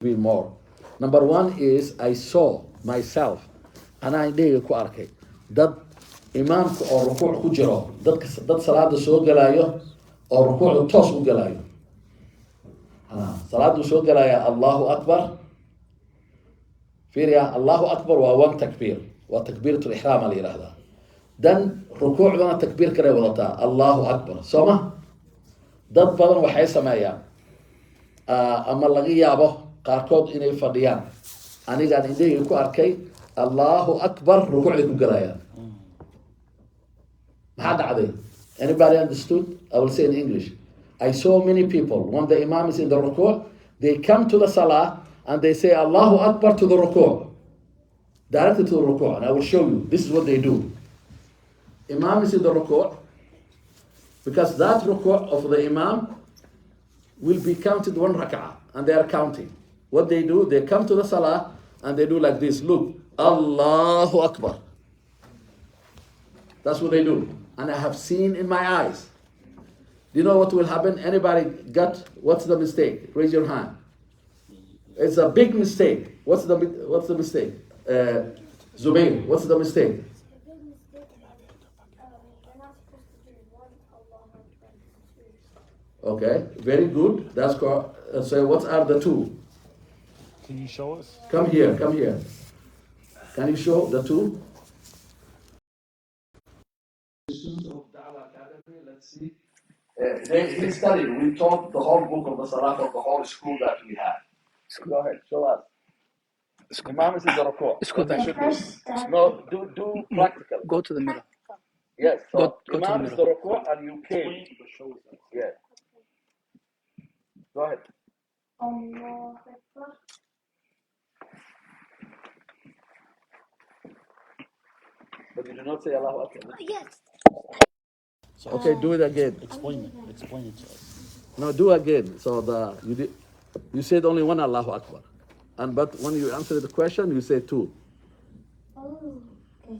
be more. Number one is I saw myself anaa indhahayga ku arkay dad imaamka oo rukuuc ku jiro dad salaada soo galaayo oo rukuucda toos u galaayo salaadu soo galaya allahu akbar fiiriya allahu akbar waa one takbiir waa takbiiratul ixraam la yihahdaa dan rukuucdana takbiir kale wadataa allahu akbar soo ma dad badan waxay sameeyaan ama laga yaabo qaarkood inay fadhiyaan anigaan indhahayga ku arkay allahu akbar rukuucday ku galayaan maxaa dhacday? Anybody understood? I will say in English. I saw many people when the imam is in the ruku', they come to the salah and they say Allahu Akbar to the ruku', directly to the ruku', and I will show you. This is what they do. Imam is in the ruku', because that ruku' of the imam will be counted one rak'ah, and they are counting. What they do, they come to the salah and they do like this. Look, Allahu Akbar. That's what they do. And I have seen in my eyes. Do you know what will happen? Anybody got, what's the mistake? Raise your hand. It's a big mistake. What's the mistake? Zubair, what's the mistake? Okay, very good. That's correct. So what are the two? Can you show us? Come here, come here. Can you show the two? Of Da'wah Academy, let's see. They studied. We taught the whole book of the Salah of the whole school that we had. Go ahead, show us. Imam is in the ruku'. What they should do? No, do practical. Go to the middle. Yes. So Go to Imam the is the ruku' and you came. Yes. Go ahead. Allah Akbar. But you do not say Allahu Akbar. Yes. Okay, do it again. Explain it. Explain it to us. No, do again. So you said only one Allahu Akbar, but when you answer the question, you say two. Oh, okay.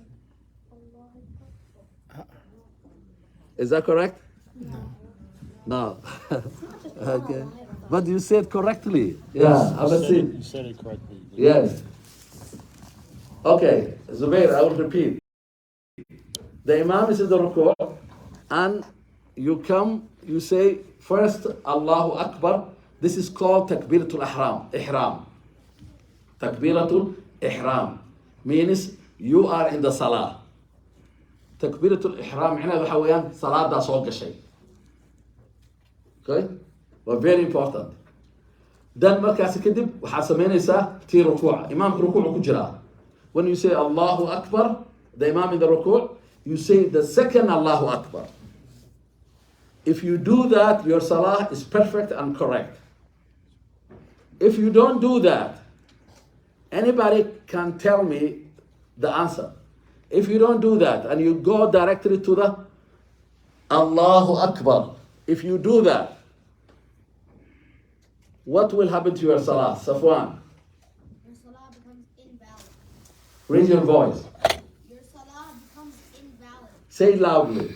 Allah Akbar. Is that correct? No. No. Okay. But you said correctly. Yeah, I will see. You said it correctly. Yes. Okay, Zubair, I will repeat. The Imam is in the ruku' and you come, you say first Allahu Akbar. This is called Takbiratul Ihram. Takbiratul Ihram means you are in the Salah. Takbiratul Ihram معناها waxa weeyaan salaada soo gashay. Okay? Well, very important. Then markaas kadib waxaa sameynaysaa tii rukuuca. Imaamka rukuucu ku jiraa. When you say Allahu Akbar, the Imam in the ruku', you say the second Allahu Akbar. If you do that, your salah is perfect and correct. If you don't do that, anybody can tell me the answer. If you don't do that and you go directly to the Allahu Akbar, if you do that, what will happen to your salah? Safwan, Your salah becomes invalid. raise your voice. Your salah becomes invalid. Say it loudly.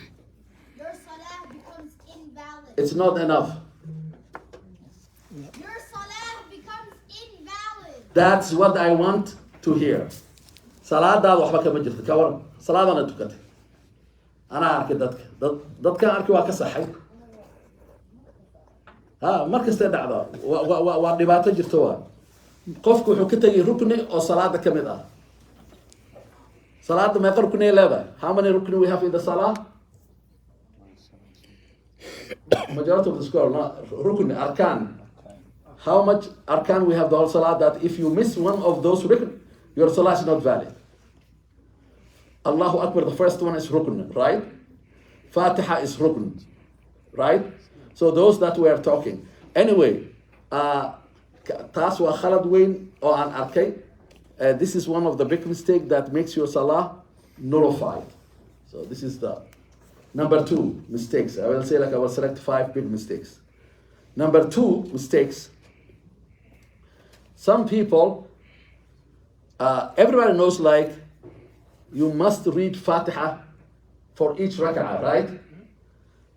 Your salah becomes invalid. It's not enough. Your salah becomes invalid. That's what I want to hear. Salaadaada waxba kama jirto ka waran salaadana tukatay anaa arkay dadkan arkay waa ka saxay markastay dhacdo waa dhibaato jirto waa qofku wuxuu ka tegay rukni oo salaada ka mid ah salaada meeqa rukni leedahay? How many rukni we have in the salah? Majority of the scholar, rukni, arkan. How much arkan we have the whole salah that if you miss one of those rukn, your salah is not valid. Allahu Akbar, the first one is rukn, right? Fatiha is rukn, right? So those that we are talking. Anyway, taas waa khalad weyn oo aan arkay. This is one of the big mistakes that makes your salah nullified. So this is the number 2 mistakes. I will say I will select 5 big mistakes. Number 2 mistakes. Some people, everybody knows you must read Fatiha for each rak'ah, right?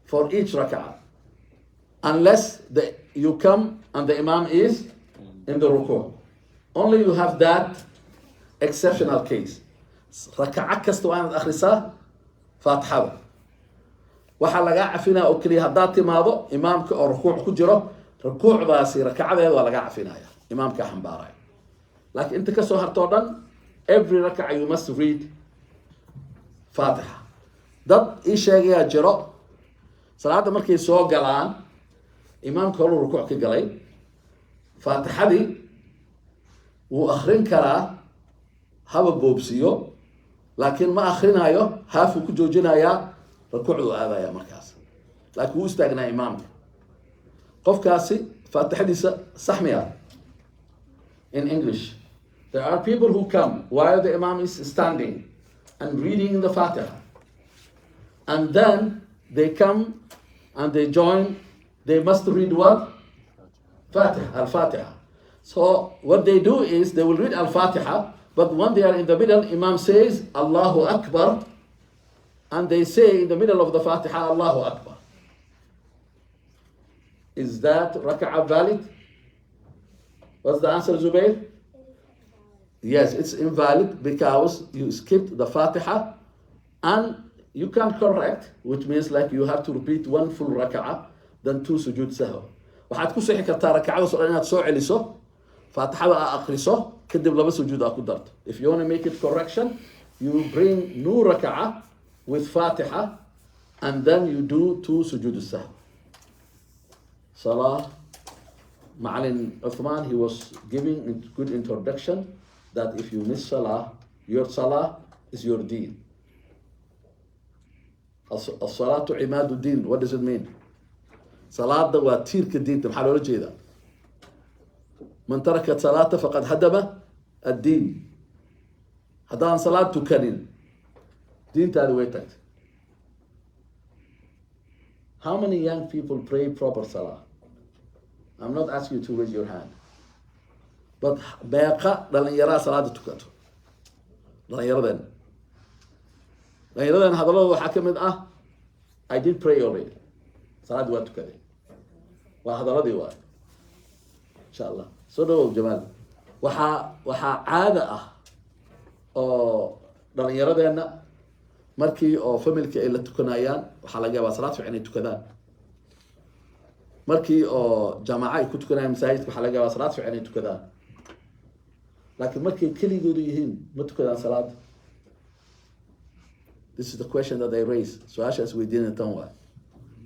For each rak'ah. Unless you come and the Imam is in the rukuuc. Only you have that exceptional case. Rakaca kasta waa inaad akhrisaa faatixada. waxaa lagaa cafinaya oo keliya haddaad timaado imaamka oo rukuuc ku jiro rukuucdaasi rakacadeeda waa lagaa cafinaya imaamka xambaaraya. laakiin inta kasoo hartoo dhan every rakaca you must read faatixa. dad ii sheegayaa jiro salaada markay soo galaan imaamka horuu rukuuc ka galay faatixadii wuu akrin karaa haba boobsiyo laakiin ma akrinayo haafuu ku joojinayaa rukuucdu aadaya markaas laakiin wuu istaagnaa imaamka. qofkaasi faatixadiisa sax miya? In English, there are people who come while the imam is standing and reading the Fatiha, and then they come and they join. They must read what? Fatiha, Al-Fatiha. So what they do is they will read Al-Fatiha, but when they are in the middle, Imam says Allahu Akbar, and they say in the middle of the Fatiha Allahu Akbar. Is that raka'ah valid? What's the answer, Zubair? Yes, it's invalid because you skipped the Fatiha and you can correct, which means like you have to repeat one full raka'ah, then two sujood sahwa. waxaad ku sixi kartaa rakacada soo inaad soo celiso faatixada aa akhriso kadib laba sujuud aa ku darto. If you want to make it correction, you bring new raka'a with fatiha and then you do two sujood sahwa. Salah, Ma'alin Uthman, he was giving a good introduction that if you miss salah, your salah is your deen. As-salatu imadu din. What does it mean? Salaada waa tiirka diinta. maxaa loola jeedaa? man taraka salaata faqad hadama ad-diin. haddaan salaad tukanin diintaadi way tagtay. How many young people pray proper salah? I'm not asking you to raise your hand, but beeqa dhalinyaraa salaada tukato. dhalinyaradeen hadalada waxaa ka mid ah I did pray already. salaad waa tukaday. waa hadaladii waa insha allah. soo dhawow Jamaal. waxaa caada ah oo dhalinyaradeenna markii oo familka ay la tukanayaan waxaa laga yaabaa salaad fiican ay tukadaan. markii oo jamaaca ay ku tukanayaan masaajidka waxaa laga yaabaa salaad fiican ay tukadaan. laakiin markay keligoodu yihiin ma tukadaan salaad. This is the question that they raise. su-aashaas weydiinaya tan waa.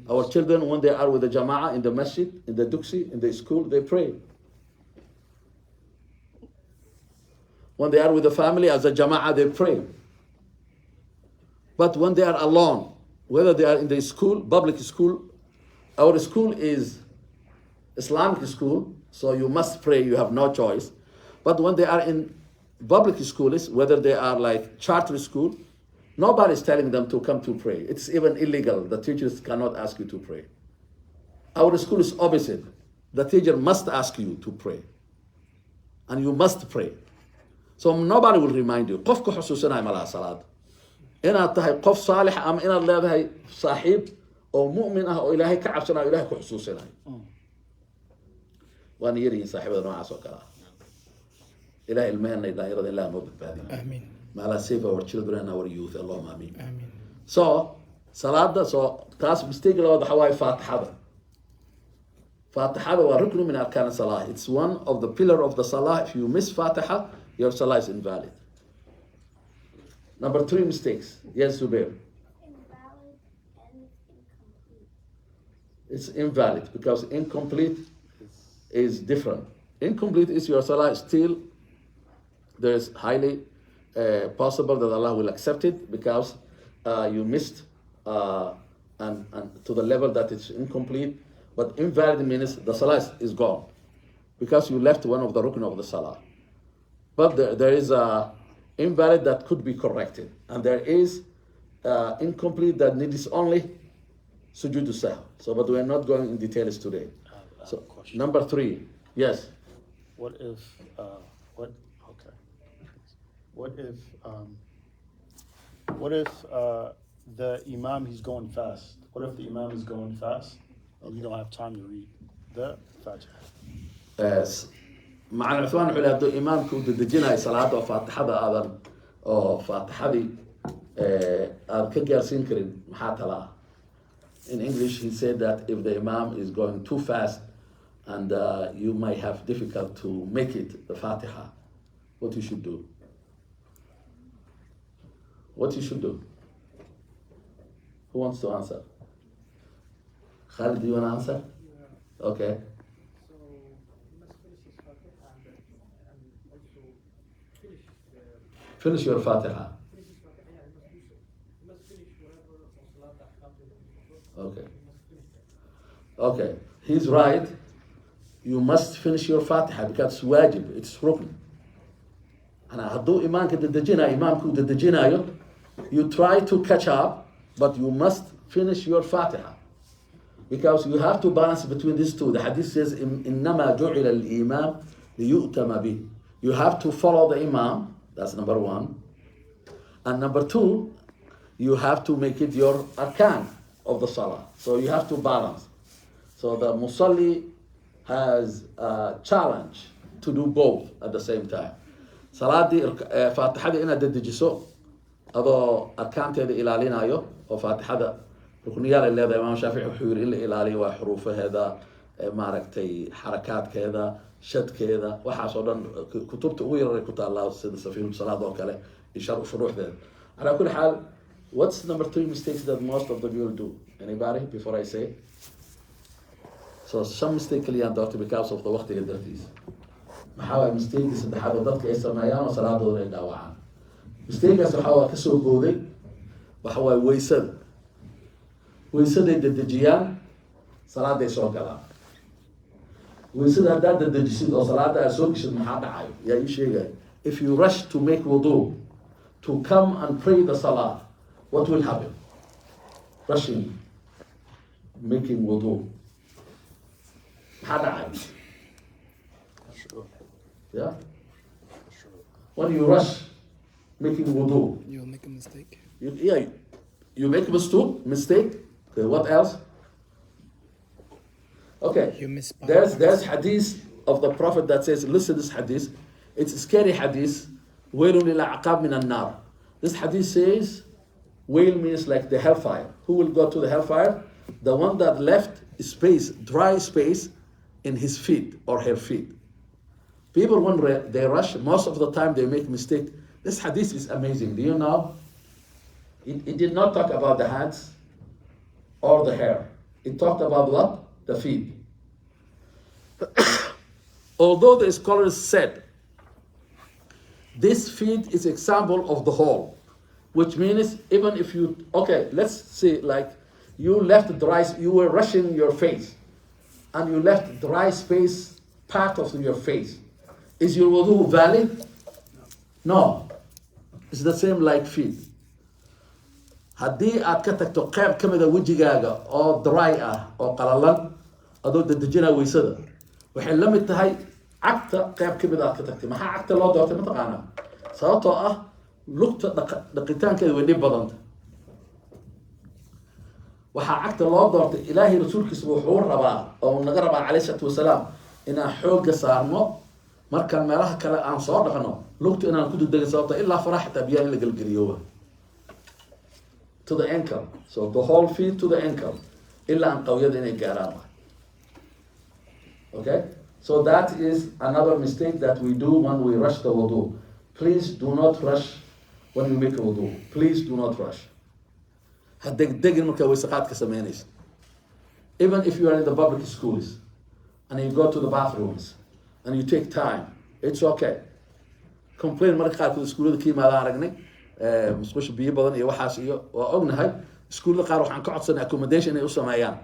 Our children, when they are with the jama'ah in the masjid, in the duksi, in the school, they pray. When they are with the family as a jama'ah, they pray. But when they are alone, whether they are in the school, public school, our school is Islamic school, so you must pray, you have no choice. But when they are in public schools, whether they are like charter school, nobody is telling them to come to pray. It's even illegal. The teachers cannot ask you to pray. Our school is opposite. The teacher must ask you to pray. And you must pray. So nobody will remind you. قف كحسوسنا ملا صلاة. إن تهي قف صالح أم إن الله هي صاحب أو مؤمن أو إلهي كعبسنا إلهي كحسوسنا. وأن يري صاحب النوع سكرا. إلهي المهنة إذا يرد الله مبت بهذه. آمين. May Allah save our children, our youth. Allahumma ameen. Ameen. So, salada, so taas mistake la wada xaway Fatihada. Fatihada wa ruknu min arkan salah. It's one of the pillar of the salah. If you miss Fatiha, your salah is invalid. Number 3 mistakes. Yes, Zubair. Invalid and incomplete. It's invalid because incomplete is different. Incomplete is your salah still. There is highly possible that Allah will accept it because you missed and to the level that it's incomplete. But invalid means the salah is gone because you left one of the rukn of the salah. But there is a invalid that could be corrected, and there is incomplete that needs only sujood sahw. So, but we are not going in details today. So, number 3, yes. What if the imam, he's going fast? What if the imam is going fast and you don't have time to read the Fatiha? مع العثمان وحول هدو إمام كود الدجنة صلاة وفاتحة آذان أو فاتحة كجار سينكرين محاتا لا. In English he said that if the Imam is going too fast and you might have difficult to make it the Fatiha, what you should do? What you should do? Who wants to answer? Khalid, do you want to answer? Okay. So he must finish his Fatiha and also Finish your Fatiha. finish his Fatiha. Yeah, he must do so. He must finish whatever or Salat after the Okay. He must finish that. Okay. He's right. You must finish your Fatiha because it's wajib, it's rukn. أنا هدو إمام كددجنا إمام كددجنا you try to catch up, but you must finish your Fatiha. Because you have to balance between these two. The hadith says, إِنَّمَا جُعِلَ الْإِمَامِ لِيُؤْتَمَ بِهِ. You have to follow the Imam, that's number one. And number two, you have to make it your arkan of the Salah. So you have to balance. So the Musalli has a challenge to do both at the same time. Saladi Fatihada ina dedejiso adoo arkaanteeda ilaalinayo oo Fatihada rukniyaal ay leedahay Imaam Shaafici wuxuu yiri in la ilaaliyo waa xuruufaheeda maaragtay xarakaadkeeda shadkeeda waxaas oo dhan kutubta ugu yaray ku taala sida safiinul salaad oo kale shuruuxdeeda ala kulli xaal. What's number 3 mistakes that most of the people do? Anybody before I say? So some mistake kaliyaan doortay because of the waqtiga dartiis. maxaa waay mistake saddexaad oo dadka ay sameeyaan oo salaadooda ay dhaawacaan. Mistake-kaas waxaa ka soo booday waxa waay weysaday dedejiyaan salaaday soo galaan. weysada haddaad dedejisid oo salaada aad soo geshid maxaa dhacayo yaa ii sheegaya. If you rush to make wudu to come and pray the salah, what will happen? Rushing, making wudu, maxaa dhacayo? Yeah? When you rush making wudu, You'll make a mistake. you make a mistake. Okay, what else? Okay, You miss there's hadith of the Prophet that says, listen to this hadith. It's a scary hadith. وَيْلٌ لِلْعَقَابِ مِنَ النَّارِ. This hadith says, wail means like the hellfire. Who will go to the hellfire? The one that left space, dry space in his feet or her feet. People, when they rush, most of the time they make mistake. This hadith is amazing. Do you know? It did not talk about the hands or the hair. It talked about what? The feet. Although the scholars said this feet is example of the whole, which means even if you, okay, let's say like you left dry, you were rushing your face and you left dry space part of your face. Is your wudu valid? No. It's the same like feet. Haddii aad ka tagto qayb ka mid ah wejigaaga oo dry ah oo qalalan adoo dedejina weysada waxay la mid tahay cagta qayb ka mid ah ka tagtay. maxaa cagta loo doortay ma taqaanaa? sababtoo ah lugta dhaqitaankeeda way dhib badanta. waxaa cagta loo doortay ilaahay rasuulkiisa wuxuu rabaa oo naga rabaa calayhi salaatu wasalaam inaan xoogga saarno markaan meelaha kale aan soo dhaqno lugta inaan ku degdegin sababta ilaa faraha xitaa biyaha in la gelgeliyo to the ankle. So the whole feet to the ankle ilaa aan qawiyada inay gaaraan. Okay, so that is another mistake that we do when we rush the wudu. Please do not rush when you make a wudu. Please do not rush. Haddegdegin markaa weysaqaadka sameynaysa. Even if you are in the public schools and you go to the bathrooms and you take time, it's okay. Complain marka qaarkood iskuulada ka yimaada aragnay musqusha biyo badan iyo waxaas iyo waa ognahay iskuulada qaar waxaan ka codsanay accommodation inay u sameeyaan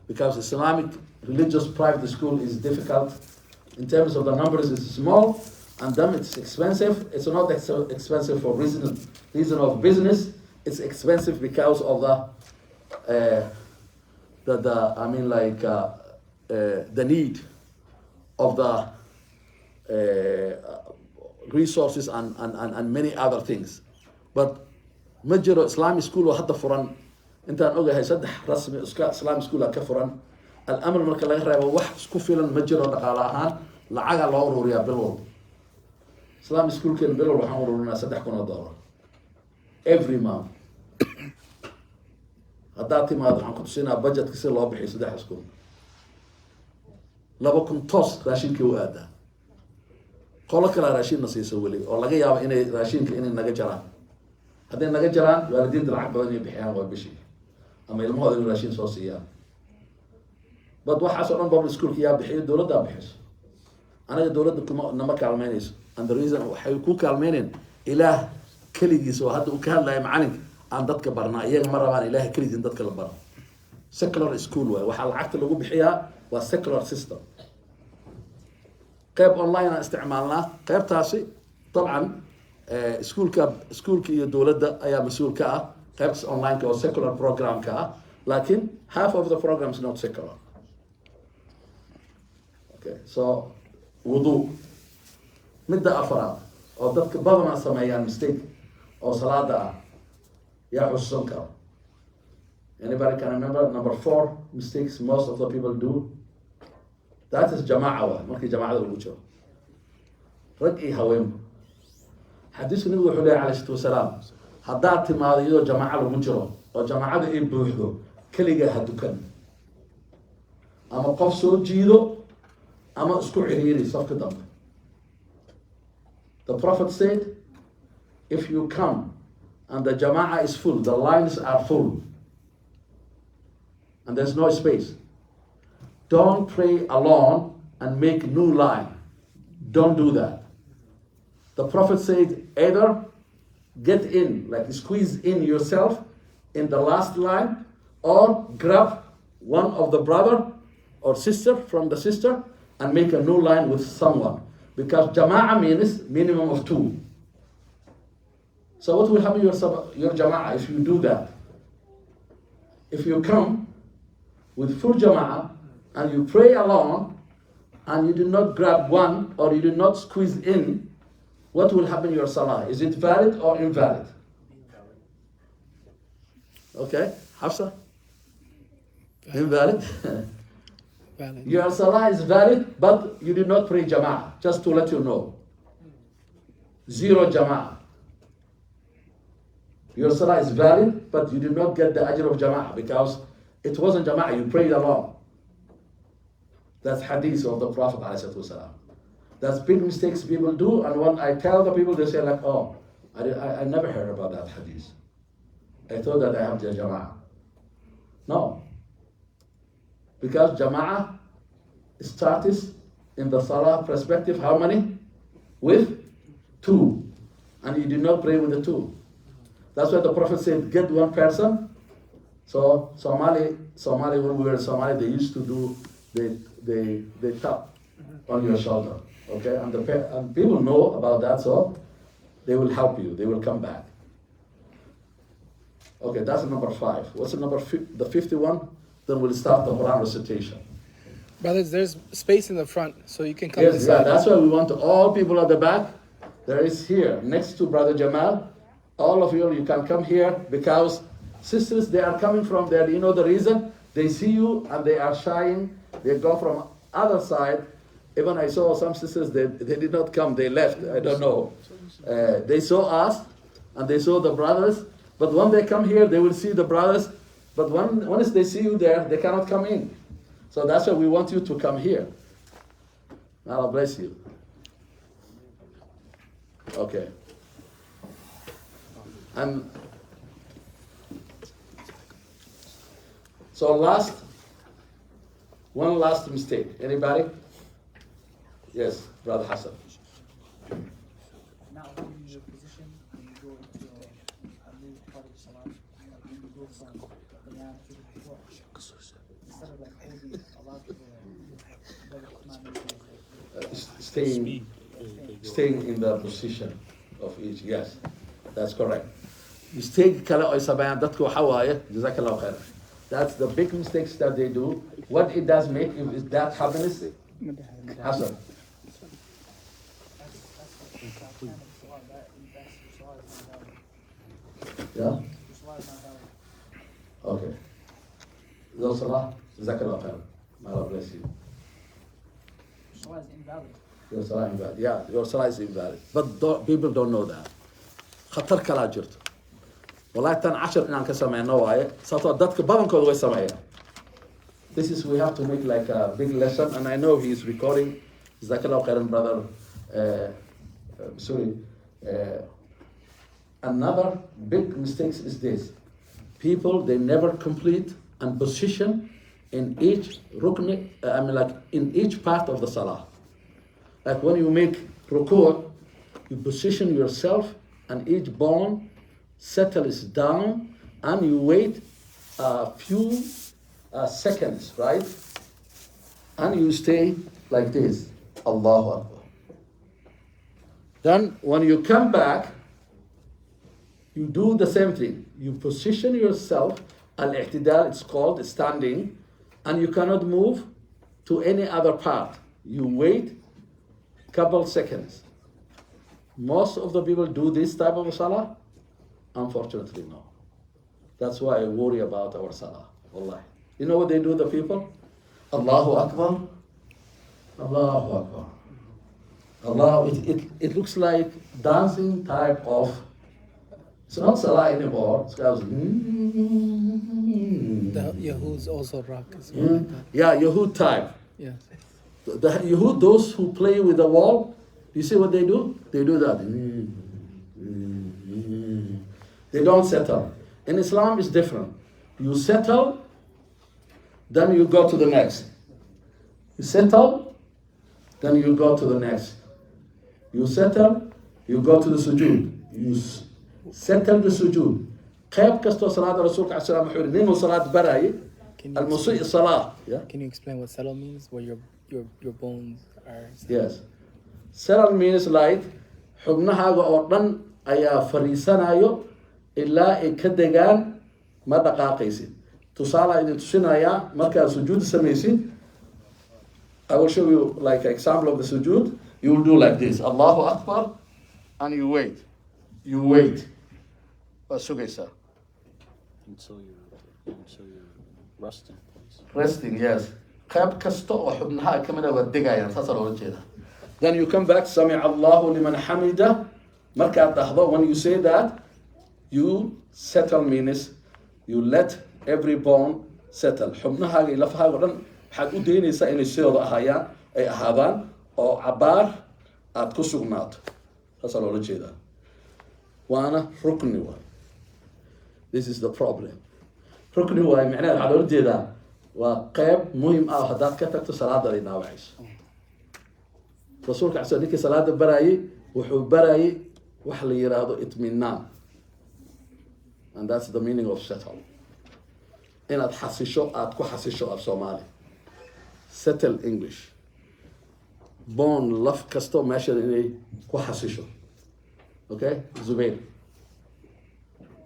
because Islamic religious private school is difficult in terms of the numbers. It's small and then it's expensive. It's not expensive for reason of business. It's expensive because of the need of the resources and many other things. But ma jiro Islamic school oo hadda furan intaan ogahay saddex rasmi Islamic school ka furan. Al-amr marka laga reebo wax isku filan ma jiro dhaqaale ahaan lacagaa loo ururiyaa bil walba islamic schoolkeena bil walba waxaan ururinaa $3,000 every month. haddaad timaado waxaan ku tusinaa budgetka si loo bixiyo 3 school 2,000 toos raashinkii u aadaa qolo kalaa raashinna siiso weli oo laga yaabo inay raashinka inay naga jaraan hadday naga jaraan waalidiinta lacag badan inay bixiyaan waa bishii ama ilmahooda inay raashin soo siiyaan bad waxaas oo dhan public schoolka yaa bixiyo dowladdaa bixiso anaga dowladda kuma nama kaalmeynayso and the reason waxay ku kaalmeyneen ilaah keligiisa oo hadda uu ka hadlaya macalinka aan dadka barnaa iyaga ma rabaan ilaah keligiis in dadka la baro secular school waay waxaa lacagta lagu bixiyaa waa secular system qeyb online aan isticmaalnaa qeybtaasi dabcan iskuulka iyo dowladda ayaa mas-uul ka ah qeybtaas online-ka oo secular programka ah laakiin half of the program is not secular. Okay, so wudu midda afraad oo dadka badanaa sameeyaan mistake oo salaada ah yaa xusuusan karo. Anybody can remember number 4 mistakes most of the people do? That is jamaaca waay markii jamaacada lagu jiro rag iyo haweenba xadiisku nabigu wuxuu leeyahay calayhi salaatu wasalaam haddaad timaado iyadoo jamaaca lagu jiro oo jamaacada ay buuxdo keligaa ha dukan ama qof soo jiido ama isku ciriiri safka dambe. The prophet said if you come and the jamaaca is full, the lines are full and there's no space, don't pray alone and make new line. Don't do that. The prophet said either get in, like squeeze in yourself in the last line, or grab one of the brother or sister from the sister and make a new line with someone. Because jama'ah means minimum of 2. So what will happen to your jama'ah if you do that? If you come with full jama'ah and you pray alone and you do not grab one or you do not squeeze in, what will happen to your salah? Is it valid or invalid? Okay, Hafsa? Invalid? Valid. Your salah is valid, but you did not pray jama'ah, just to let you know. 0 jama'ah. Your salah is valid, but you did not get the ajr of jama'ah because it wasn't jama'ah, you prayed alone. That's hadith of the Prophet ﷺ. That's big mistakes people do, and when I tell the people, they say like, oh, I never heard about that hadith. I thought that I have the jama'ah. No. Because jama'ah starts in the salah perspective, how many? With 2. And you did not pray with the 2. That's why the Prophet said, get one person. So Somali, when we were in Somali, they used to do, they tap on your shoulder. Okay, and people know about that, so they will help you. They will come back. Okay, that's number 5. What's the number? The 51. Then we'll start the Quran recitation. Brothers, there's space in the front, so you can come Yes, inside. yeah, that's why we want all people at the back. There is here next to Brother Jamal. All of you can come here because sisters, they are coming from there. You know the reason? They see you and they are shying. They go from other side. Even I saw some sisters, they did not come, they left, I don't know. They saw us and they saw the brothers, but when they come here, they will see the brothers, but once they see you there, they cannot come in. So that's why we want you to come here. Allah bless you. Okay. And so one last mistake. Anybody? Yes, Brother Hassan. Now, when you your position, when you go into a new part of Salah, when you go from Qiyam to the floor, instead of like holding a lot of Staying in the position of each. Yes, that's correct. Mistake kale ay sameeyaan dadku waxa waaye jazakallahu khair. That's the big mistakes that they do. What it does make is that happiness. Hassan. Yeah? Okay. Those Salah, jazakallahu khair. May Allah bless you. salah is invalid. Your salah invalid. Yeah, your salah is invalid. But people don't know that. Khatar kalaa jirto. Wallahi tan 10 inaan ka sameyno waaye. Sababtoo dadka badankooda way sameeyaan. This is, we have to make like a big lesson, and I know he is recording. Jazakallah khairan, brother. Another big mistake is this. People, they never complete and position in each rukn, like in each part of the salah. Like when you make ruku', you position yourself and each bone settles down and you wait a few seconds, right? And you stay like this. Allahu Akbar. Then when you come back, you do the same thing. You position yourself, al-i'tidal, it's called standing, and you cannot move to any other part. You wait couple seconds. Most of the people do this type of salah? Unfortunately, no. That's why I worry about our salah. Wallahi. You know what they do, the people? Allahu Akbar. Allahu Akbar. Allah, it looks like dancing type of, it's not salah anymore. It's goes, The Yahoods also rock as well. Like that. yeah, Yahud type. Yeah. The Yahud, those who play with the wall, you see what they do? They do that. They don't settle. In Islam, it's different. You settle, then you go to the next. You settle, then you go to the next. You settle, you go to the sujood. You settle the sujood. قيب كستو صلاة الرسول عليه السلام حوري نينو صلاة براي المسيء صلاة. Can you explain what settle means? Where your bones are. Yes. Settle means like xubnahaaga oo dhan ayaa fariisanayo ilaa ay ka degaan ma dhaqaaqaysid. Tusaale idin tusinayaa markaad sujood samaysid. I will show you like an example of the sujood. You will do like this. Allahu Akbar, and you wait. You wait. Waa sugaysaa. Until you're resting, please. Resting, yes. qayb kasta oo xubnaha ka mid ah waa degayaan, saas loola jeeda. Then you come back, Sami'a Allahu liman hamida. Markaad dhahdo, when you say that, you settle means you let every bone settle. Xubnahaaga iyo lafahaaga o dhan waxaad u daynaysaa inay sidooda ay ahaadaan oo cabaar aad ku sugnaato. Saas loola jeeda. Waana rukni waay. This is the problem. Rukni waay macnaheed waxaa loola jeedaa waa qayb muhiim ah haddaad ka tagto salaada ay dhaawacayso. Rasuulka cali ninkii salaada barayay wuxuu barayay wax la yiraahdo itminaan, and that's the meaning of settle. Inaad xasisho, aad ku xasisho af Soomaali. Settle English. Bone laf kasto meesha inay ku xasisho. Okay, Zubair.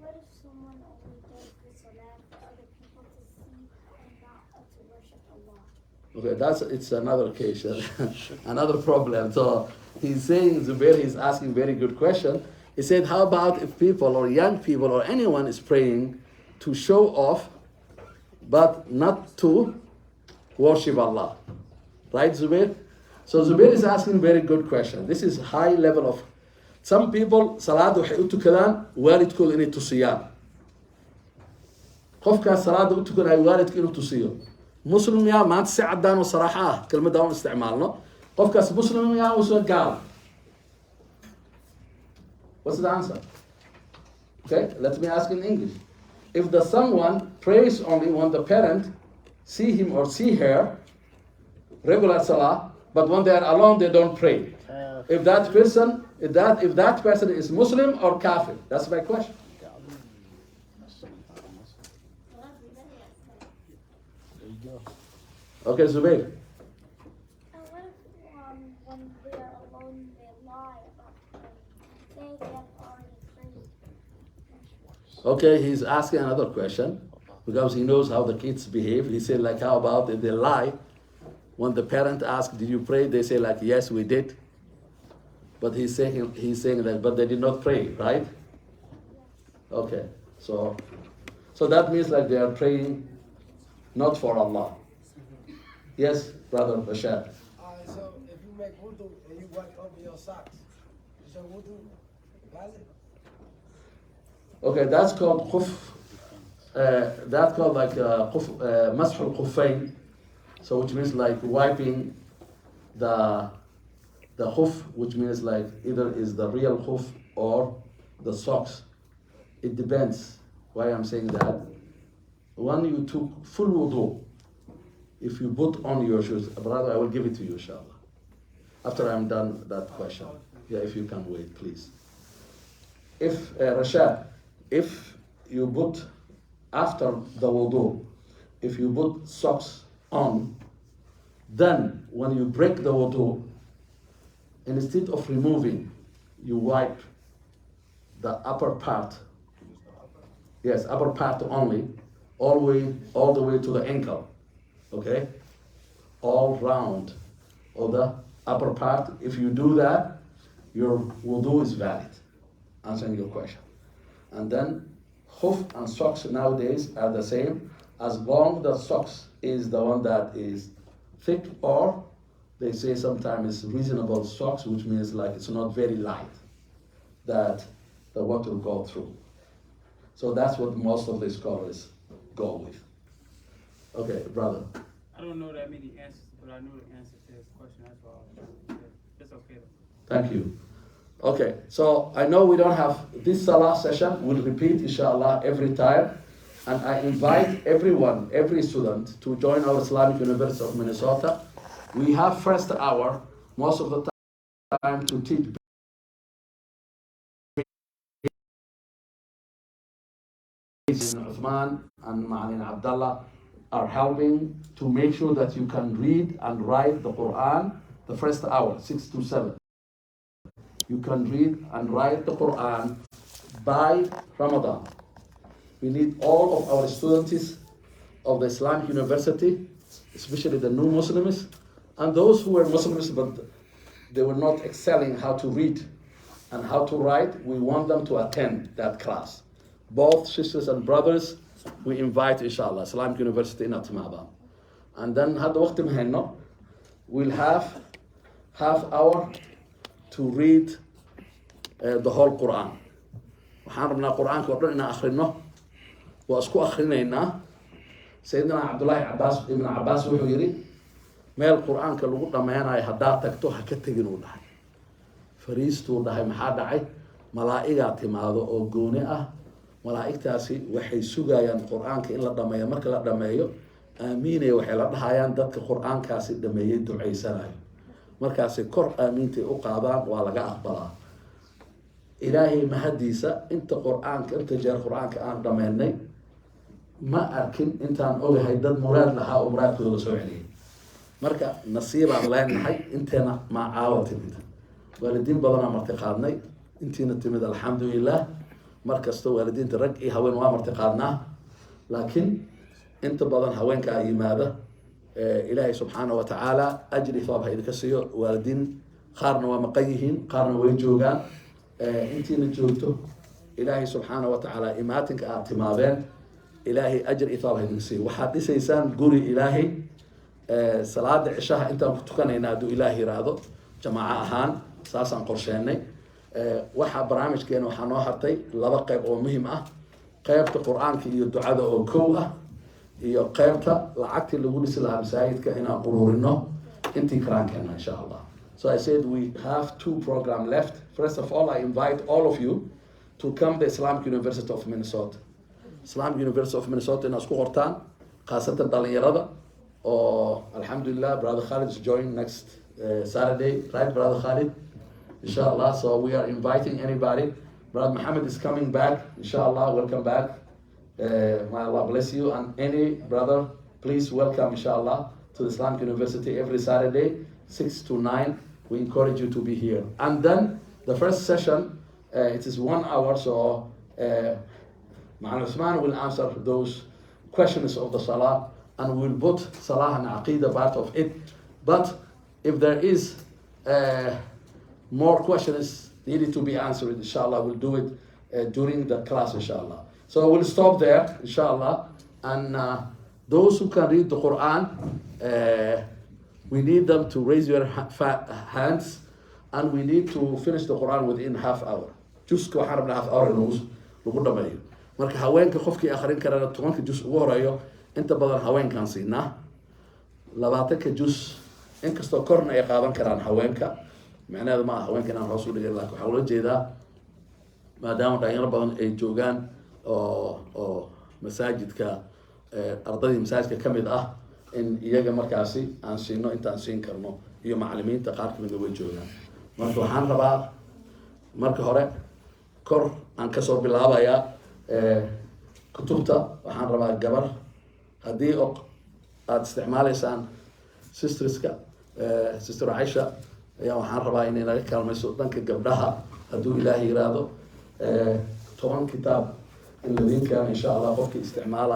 What if someone only does the salah for other people to see and not to worship Allah? Okay, it's another case, another problem. So he's saying, Zubair, he's asking very good question. He said, how about if people or young people or anyone is praying to show off, but not to worship Allah? Right, Zubair? So Zubair is asking very good question. This is high level of, some people, salaada waxay u tukadaan waalidkooda inay tusiyaan. Qofkaas salaada u tukanayo waalidka inuu tusiyo. Muslim yaa maanta si cadaan oo saraaxa ah kelmadda aan isticmaalno. Qofkaas Muslim yaa uu soo gaal. What's the answer? Okay, let me ask in English. If the someone prays only when the parent see him or see her, regular salah, but when they are alone they don't pray. If that person is Muslim or kafir? That's my question. There you go. Okay, Zubair. And what if when they are alone they lie about praying? Say they have already prayed. Okay, he's asking another question because he knows how the kids behave. He said, like, how about if they lie? When the parent asks, did you pray? They say, like, yes, we did. But he's saying that, but they did not pray, right? Okay, so that means like they are praying not for Allah. Yes, brother Bashar. So if make wudu and you wipe over your socks. Is your wudu valid? Okay, that's called khuf. That's called like masḥ al-khuffayn. So which means like wiping the khuf, which means like either is the real khuf or the socks. It depends why I'm saying that. When you took full wudu, if you put on your shoes, brother, I will give it to you, inshallah. After I'm done that question. Yeah, if you can wait, please. If, Rashad, if you put, after the wudu, if you put socks on, then when you break the wudu, instead of removing, you wipe the upper part. Yes, upper part only, all the way to the ankle. Okay? All round of the upper part. If you do that, your wudu is valid. Answering your question. And then khuf and socks nowadays are the same, as long the socks is the one that is thick, or they say sometimes it's reasonable socks, which means like it's not very light, that the water will go through. So that's what most of the scholars go with. Okay, brother. I don't know that many answers, but I know the answer to this question. That's why I was trying to. It's okay though. Thank you. Okay, so I know we don't have this Salah session. We'll repeat, inshallah, every time. And I invite everyone, every student, to join our Islamic University of Minnesota. We have first hour, most of the time, to teach Uthman and Ma'alin Abdullah are helping to make sure that you can read and write the Quran the first hour, 6 to 7. You can read and write the Quran by Ramadan. We need all of our students of the Islamic University, especially the new Muslims, and those who were Muslims but they were not excelling how to read and how to write. We want them to attend that class. Both sisters and brothers, we invite, inshallah, Islamic University in Atmaba. And then, had the waqti mahenno, we'll have half hour to read the whole Quran. waxaan rabnaa qur-aanka oo dhan inaan akhrino waa isku akhrinaynaa. Sayyidina Cabdullaahi ibn Cabbaas wuxuu yidhi meel qur-aanka lagu dhammaynayo haddaad tagto ha ka tegin uu dhahay. Fariistuu dhahay maxaa dhacay? Malaa'igaa timaado oo gooni ah. Malaa'igtaasi waxay sugayaan qur-aanka in la dhammeeyo. Marka la dhammeeyo aamiinaya waxay la dhahayaan dadka qur-aankaasi dhameeyey ducaysanayo. Markaasi kor aamiintay u qaadaan waa laga aqbalaa. Ilaahay mahadiisa inta qur-aanka inta jeer qur-aanka aan dhammaynay ma arkin intaan ogahay dad muraad lahaa oo muraadkooda soo celiyay. Marka nasiibaan leenahay inteena ma caawa timid. Waalidiin badanaa marti qaadnay intiina timid alxamdulilah. Markasta waalidiinta rag iyo haween waa marti qaadnaa, laakiin inta badan haweenka ay yimaada. Ilaahay subxaanahu wa tacaala ajri thawaab ha idinka siiyo. Waalidiin qaarna waa maqan yihiin, qaarna way joogaan. Intiina joogto ilaahay subxaanahu wa tacaala imaatinka aad timaadeen, ilaahay ajri thawaab ha idinka siiyo. Waxaad dhisaysaan guri ilaahay. Salaada cishaha intaan ku tukanayna hadduu ilaahay yiraahdo jamaaco ahaan saasaan qorsheenay. Waxaa barnaamijkeena waxaa noo hartay laba qayb oo muhiim ah. Qaybta qur-aanka iyo ducada oo kow ah, iyo qaybta lacagtii lagu dhisi lahaa masaajidka inaan ururino intii karaankeena insha Allah. So I said we have 2 programs left. First of all, I invite all of you to come to Islamic University of Minnesota. Islamic University of Minnesota in isku qortaan, khaasatan dhalinyarada. Oh, alhamdulillah, Brother Khalid is joining next Saturday, right, Brother Khalid? Inshallah, so we are inviting anybody. Brother Muhammad is coming back, inshallah, welcome back. May Allah bless you. And any brother, please welcome, inshallah, to the Islamic University every Saturday, 6 to 9. We encourage you to be here. And then the first session, it is 1 hour, so Ma'al Uthman will answer those questions of the Salah, and we'll put Salah and Aqidah part of it. But if there is more questions needed to be answered, inshallah, we'll do it during the class, inshallah. So we'll stop there, inshallah. And those who can read the Quran, we need them to raise your hands, and we need to finish the Quran within half hour. Juska waxaan rabnaa half hour lagu dhameeyo. Marka haweenka qofkii akhrin karana 10 juz ugu horeeyo inta badan haweenkan siinaa 20 juz inkastoo korna ay qaadan karaan haweenka macnaheedu ma aha haweenka inaan hoos u dhigin laakiin waxaa ula jeedaa maadaama dhalinyaro badan ay joogaan oo masaajidka ardaydii masaajidka ka mid ah in iyaga markaasi aan siino intaan siin karno iyo macallimiinta qaar kamid way joogaan marka waxaan rabaa marka hore kor aan kasoo bilaabayaa kutubta waxaan rabaa gabar haddii aada isticmaalaysaan sisterska sister Aisha ayaa waxaan rabaa inay naga kaalmayso dhanka gabdhaha hadduu ilaahay yiraahdo 10 kitaab in la diin karo insha Allah qofkii isticmaala